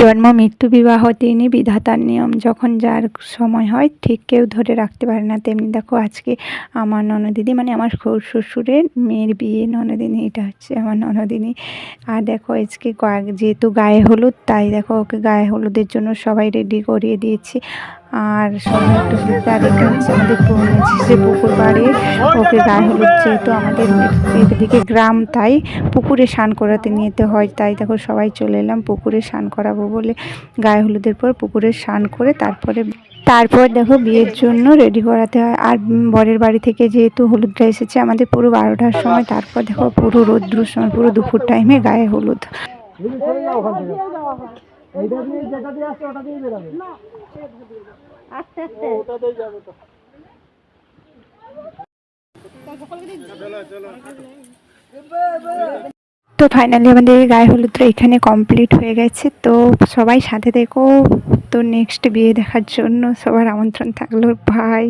জন্ম মৃত্যু বিবাহ তিনই বিধাতার নিয়ম, যখন যার সময় হয় ঠিক কেউ ধরে রাখতে পারে না। তেমনি দেখো আজকে আমার ননদিনী মানে আমার শ্বশুরের মেয়ের বিয়ে, ননদিনী এটা হচ্ছে আমার ননদিনী। আর দেখো আজকে যেহেতু গায়ে হলুদ, তাই দেখো ওকে গায়ে হলুদের জন্য সবাই রেডি করিয়ে দিয়েছি। আর সবাই একটু ঘুরতে, আর এটা হচ্ছে আমাদের যে পুকুর পাড়ে ওকে গায়ে হলুদ, যেহেতু আমাদের এদিকে গ্রাম, তাই পুকুরে স্নান করাতে নিতে হয়। তাই দেখো সবাই চলে এলাম পুকুরে স্নান করাবো বলে। গায়ে হলুদের পর পুকুরে স্নান করে তারপর দেখো বিয়ের জন্য রেডি করাতে হয়। আর বরের বাড়ি থেকে যেহেতু হলুদটা এসেছে আমাদের পুরো 12টার সময়, তারপর দেখো পুরো রৌদ্রুর সময়, পুরো দুপুর টাইমে গায়ে হলুদ। তো ফাইনালি আমাদের গায়ে হলুদটা এখানে কমপ্লিট হয়ে গেছে। তো সবাই সাথে দেখো, তো নেক্সট বিয়ে দেখার জন্য সবার আমন্ত্রণ থাকলো। ভাই।